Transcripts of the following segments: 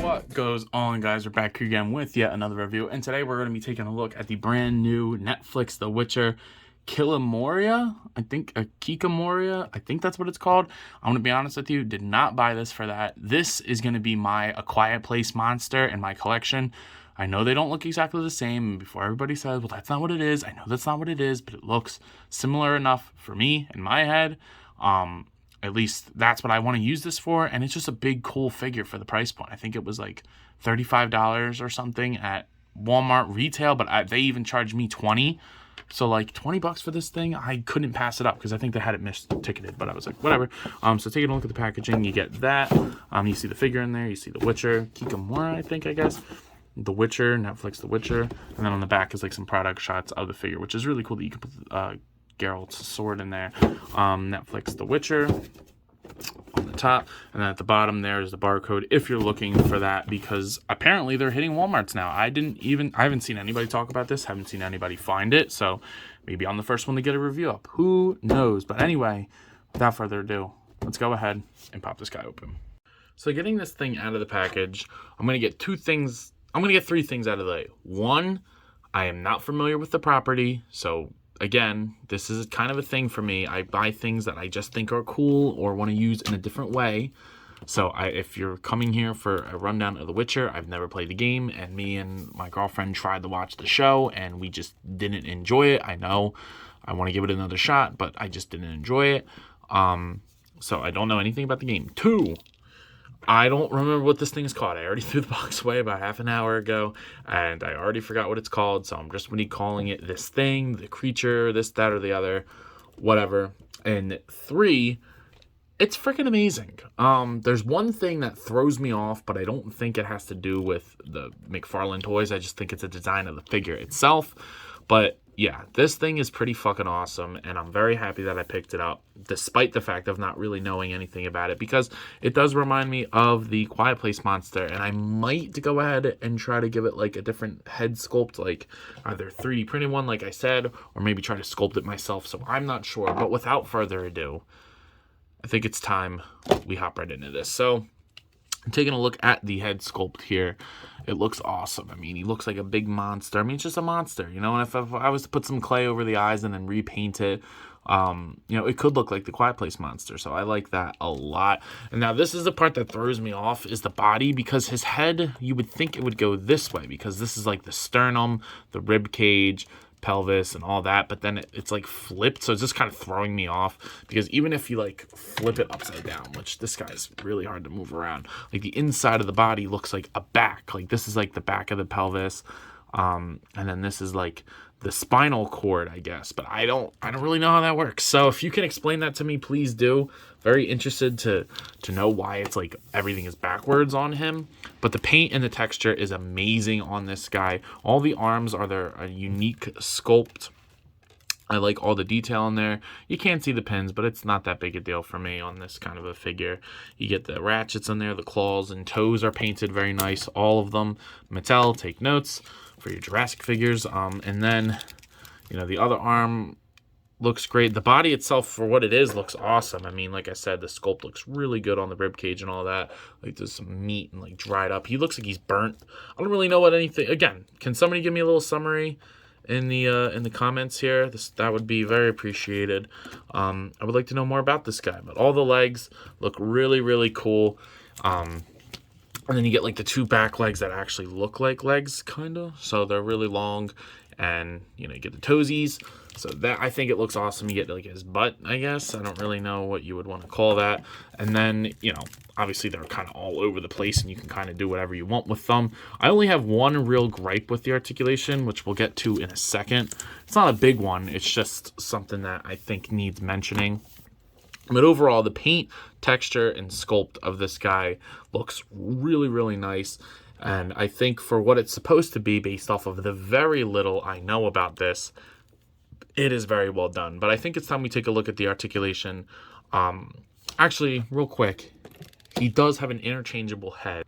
What goes on, guys? We're back here again with yet another review, and today we're going to be taking a look at the brand new Netflix The Witcher Kikimora. Kikimora, I think that's what it's called. I'm going to be honest with you, did not buy this for that. This is going to be my A Quiet Place monster in my collection. I know they don't look exactly the same, and before everybody says, well, that's not what it is, I know that's not what it is, but it looks similar enough for me in my head. At least that's what I want to use this for, and it's just a big, cool figure for the price point. I think it was like $35 or something at Walmart retail, but they even charged me $20. So like $20 for this thing, I couldn't pass it up because I think they had it mis-ticketed, but I was like, whatever. So taking a look at the packaging, you get that. You see the figure in there, you see The Witcher, Kikimora, I guess. The Witcher, Netflix The Witcher, and then on the back is like some product shots of the figure, which is really cool that you can put Geralt's sword in there. Netflix The Witcher on the top, and then at the bottom there is the barcode if you're looking for that, because apparently they're hitting Walmarts now. I haven't seen anybody talk about this, haven't seen anybody find it, so maybe I'm the first one to get a review up. Who knows? But anyway, without further ado, let's go ahead and pop this guy open. So getting this thing out of the package, I'm going to get three things out of the way. One, I am not familiar with the property, so again, this is kind of a thing for me. I buy things that I just think are cool or want to use in a different way. So if you're coming here for a rundown of The Witcher, I've never played the game, and me and my girlfriend tried to watch the show, and we just didn't enjoy it. I know I want to give it another shot, but I just didn't enjoy it. So I don't know anything about the game. Two, I don't remember what this thing is called. I already threw the box away about half an hour ago, and I already forgot what it's called, so I'm just calling it this thing, the creature, this, that, or the other, whatever. And three, it's freaking amazing. There's one thing that throws me off, but I don't think it has to do with the McFarlane toys. I just think it's a design of the figure itself. But yeah, this thing is pretty fucking awesome, and I'm very happy that I picked it up, despite the fact of not really knowing anything about it, because it does remind me of the Quiet Place monster, and I might go ahead and try to give it like a different head sculpt, like either 3D printed one, like I said, or maybe try to sculpt it myself, so I'm not sure. But without further ado, I think it's time we hop right into this. So I'm taking a look at the head sculpt here. It looks awesome. I mean, he looks like a big monster. I mean, it's just a monster, you know? And if I was to put some clay over the eyes and then repaint it, you know, it could look like the Quiet Place monster. So I like that a lot. And now this is the part that throws me off, is the body, because his head, you would think it would go this way, because this is like the sternum, the rib cage, pelvis, and all that, but then it's like flipped, so it's just kind of throwing me off, because even if you like flip it upside down, which this guy's really hard to move around, like the inside of the body looks like a back, like this is like the back of the pelvis, and then this is like the spinal cord, I guess, but I don't really know how that works. So if you can explain that to me, please do. Very interested to know why it's like everything is backwards on him. But the paint and the texture is amazing on this guy. All the arms are a unique sculpt. I like all the detail in there. You can't see the pins, but it's not that big a deal for me on this kind of a figure. You get the ratchets in there, the claws and toes are painted very nice, all of them. Mattel, take notes for your Jurassic figures. And then, you know, the other arm looks great. The body itself, for what it is, looks awesome. I mean, like I said, the sculpt looks really good on the rib cage and all that. Like there's some meat and like dried up. He looks like he's burnt. I don't really know what anything. Again, can somebody give me a little summary in the comments here? That would be very appreciated. I would like to know more about this guy. But all the legs look really, really cool. And then you get like the two back legs that actually look like legs, kind of. So they're really long, and you know, you get the toesies. So that, I think it looks awesome. You get like his butt, I guess. I don't really know what you would want to call that. And then, you know, obviously they're kind of all over the place, and you can kind of do whatever you want with them. I only have one real gripe with the articulation, which we'll get to in a second. It's not a big one. It's just something that I think needs mentioning. But overall, the paint, texture, and sculpt of this guy looks really, really nice. And I think for what it's supposed to be, based off of the very little I know about this, it is very well done. But I think it's time we take a look at the articulation. Actually, real quick, he does have an interchangeable head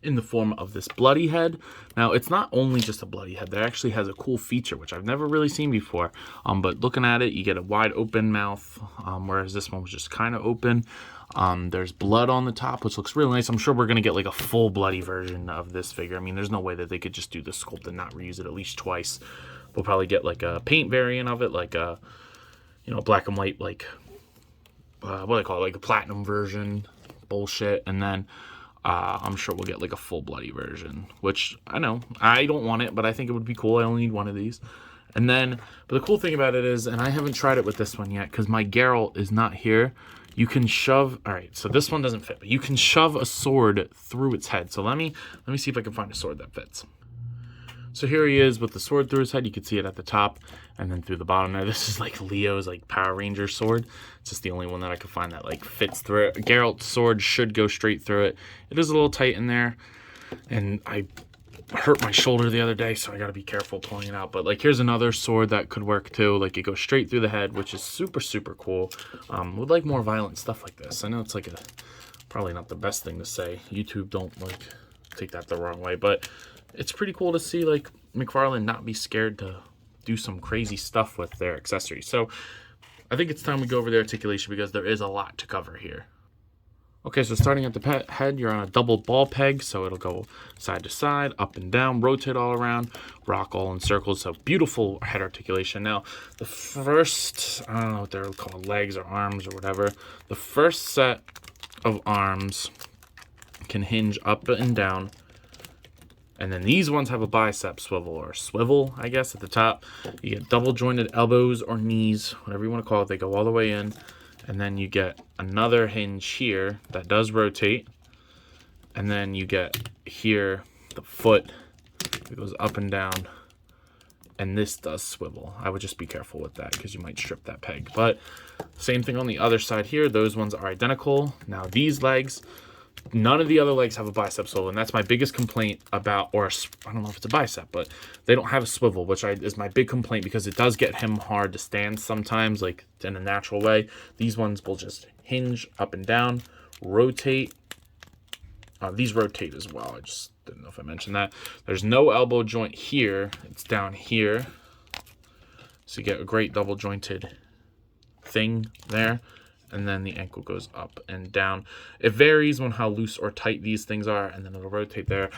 in the form of this bloody head. Now, it's not only just a bloody head. That actually has a cool feature, which I've never really seen before. But looking at it, you get a wide open mouth, whereas this one was just kind of open. There's blood on the top, which looks really nice. I'm sure we're going to get like a full bloody version of this figure. I mean, there's no way that they could just do the sculpt and not reuse it at least twice. We'll probably get like a paint variant of it, like a, you know, black and white, like, what do they call it? Like a platinum version bullshit. And then I'm sure we'll get like a full bloody version, which I know I don't want it, but I think it would be cool. I only need one of these. And then, but the cool thing about it is, and I haven't tried it with this one yet because my Geralt is not here. You can shove, all right, so this one doesn't fit, but you can shove a sword through its head. So let me see if I can find a sword that fits. So here he is with the sword through his head. You can see it at the top and then through the bottom there. This is like Leo's like Power Ranger sword. It's just the only one that I could find that like fits through it. Geralt's sword should go straight through it. It is a little tight in there, and I hurt my shoulder the other day, so I got to be careful pulling it out. But like, here's another sword that could work too. Like, it goes straight through the head, which is super, super cool. Would like more violent stuff like this. I know it's like probably not the best thing to say. YouTube, don't like take that the wrong way, but it's pretty cool to see like McFarlane not be scared to do some crazy stuff with their accessories. So I think it's time we go over the articulation because there is a lot to cover here. Okay, so starting at the head, you're on a double ball peg, so it'll go side to side, up and down, rotate all around, rock all in circles. So beautiful head articulation. Now, the first, I don't know what they're called, legs or arms or whatever. The first set of arms can hinge up and down. And then these ones have a bicep swivel, or swivel, I guess, at the top. You get double jointed elbows or knees, whatever you want to call it. They go all the way in. And then you get another hinge here that does rotate. And then you get here the foot that goes up and down. And this does swivel. I would just be careful with that because you might strip that peg. But same thing on the other side here. Those ones are identical. Now these legs, none of the other legs have a bicep swivel, and that's my biggest complaint about, or I don't know if it's a bicep, but they don't have a swivel, which is my big complaint because it does get him hard to stand sometimes, like in a natural way. These ones will just hinge up and down, rotate. These rotate as well. I just didn't know if I mentioned that. There's no elbow joint here. It's down here. So you get a great double jointed thing there. And then the ankle goes up and down. It varies on how loose or tight these things are, and then it'll rotate there.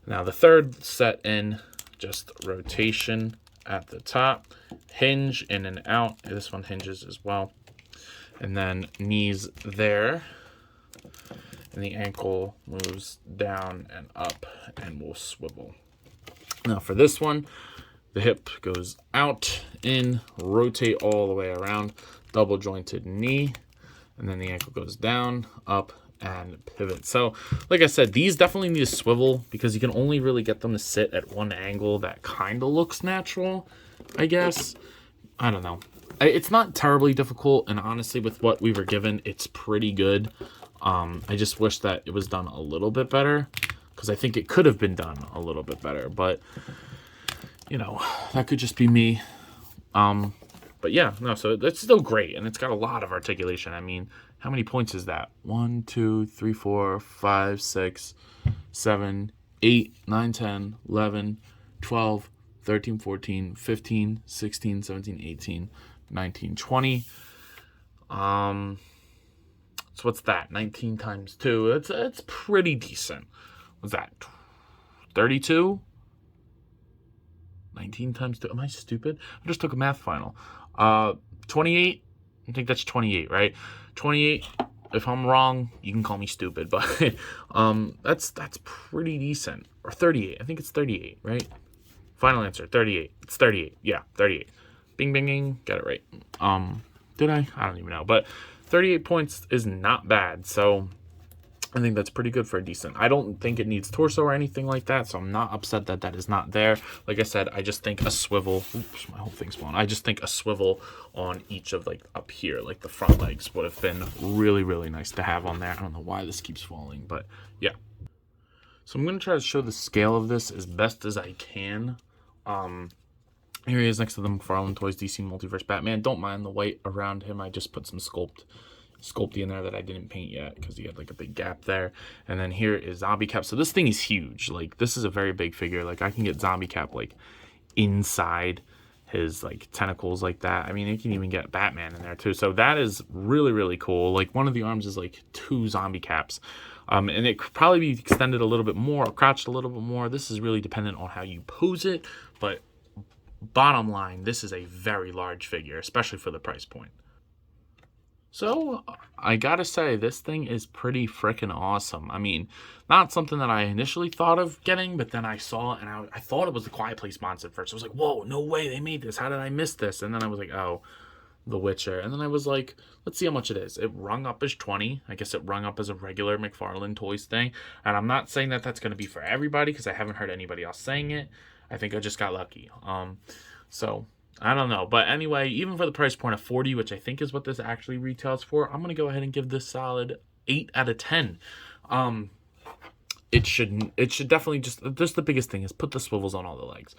Now the third set in, just rotation at the top, hinge in and out. This one hinges as well. And then knees there. And the ankle moves down and up and will swivel. Now for this one, the hip goes out, in, rotate all the way around, double jointed knee. And then the ankle goes down, up, and pivot. So, like I said, these definitely need a swivel because you can only really get them to sit at one angle that kind of looks natural, I guess. I don't know. It's not terribly difficult, and honestly, with what we were given, it's pretty good. I just wish that it was done a little bit better because I think it could have been done a little bit better. But, you know, that could just be me. But yeah, no, so it's still great, and it's got a lot of articulation. I mean, how many points is that? 1, 2, 3, 4, 5, 6, 7, 8, 9, 10, 11, 12, 13, 14, 15, 16, 17, 18, 19, 20. So what's that? 19 times 2. It's pretty decent. What's that? 32? 19 times 2. Am I stupid? I just took a math final. 28. I think that's 28, right? 28. If I'm wrong, you can call me stupid, but that's pretty decent. Or 38. I think it's 38, right? Final answer, 38. It's 38. Yeah, 38. Bing, bing, bing. Got it right. Did I? I don't even know. But 38 points is not bad. So I think that's pretty good for a decent. I don't think it needs torso or anything like that, so I'm not upset that that is not there. Like I said, I just think a swivel. Oops, my whole thing's blown. I just think a swivel on each of, like, up here, like the front legs, would have been really, really nice to have on there. I don't know why this keeps falling, but yeah. So I'm going to try to show the scale of this as best as I can. Here he is next to the McFarlane Toys DC Multiverse Batman. Don't mind the white around him. I just put some Sculpty in there that I didn't paint yet because he had like a big gap there. And then here is Zombie Cap. So this thing is huge. Like, this is a very big figure. Like, I can get Zombie Cap like inside his like tentacles like that. I mean, you can even get Batman in there too. So that is really, really cool. Like one of the arms is like 2 zombie caps. And it could probably be extended a little bit more, or crouched a little bit more. This is really dependent on how you pose it. But bottom line, this is a very large figure, especially for the price point. So I gotta say, this thing is pretty freaking awesome. I mean, not something that I initially thought of getting, but then I saw it and I thought it was the Quiet Place monster at first. I was like, whoa, no way they made this. How did I miss this? And then I was like, oh, The Witcher. And then I was like, let's see how much it is. It rung up as 20. I guess it rung up as a regular McFarlane Toys thing. And I'm not saying that that's going to be for everybody because I haven't heard anybody else saying it. I think I just got lucky. So I don't know. But anyway, even for the price point of 40, which I think is what this actually retails for, I'm going to go ahead and give this solid 8 out of 10. It should definitely just the biggest thing is put the swivels on all the legs.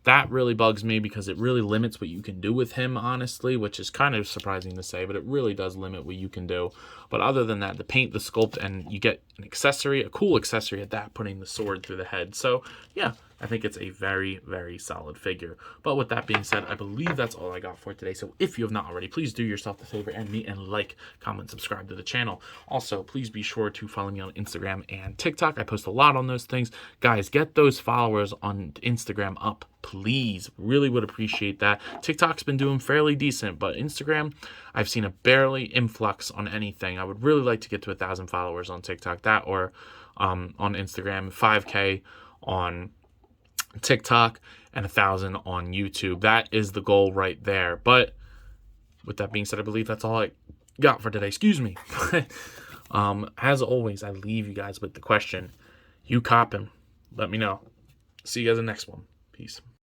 That really bugs me because it really limits what you can do with him, honestly, which is kind of surprising to say, but it really does limit what you can do. But other than that, the paint, the sculpt, and you get an accessory, a cool accessory at that, putting the sword through the head. So, yeah, I think it's a very, very solid figure. But with that being said, I believe that's all I got for today. So if you have not already, please do yourself the favor and me and like, comment, subscribe to the channel. Also, please be sure to follow me on Instagram and TikTok. I post a lot on those things. Guys, get those followers on Instagram up, please. Really would appreciate that. TikTok's been doing fairly decent, but Instagram, I've seen a barely influx on anything. I would really like to get to 1,000 followers on TikTok, that or on Instagram, 5K on TikTok, and 1,000 on YouTube. That is the goal right there. But with that being said, I believe that's all I got for today. Excuse me. As always, I leave you guys with the question: you coppin'? Let me know. See you guys in the next one. Peace.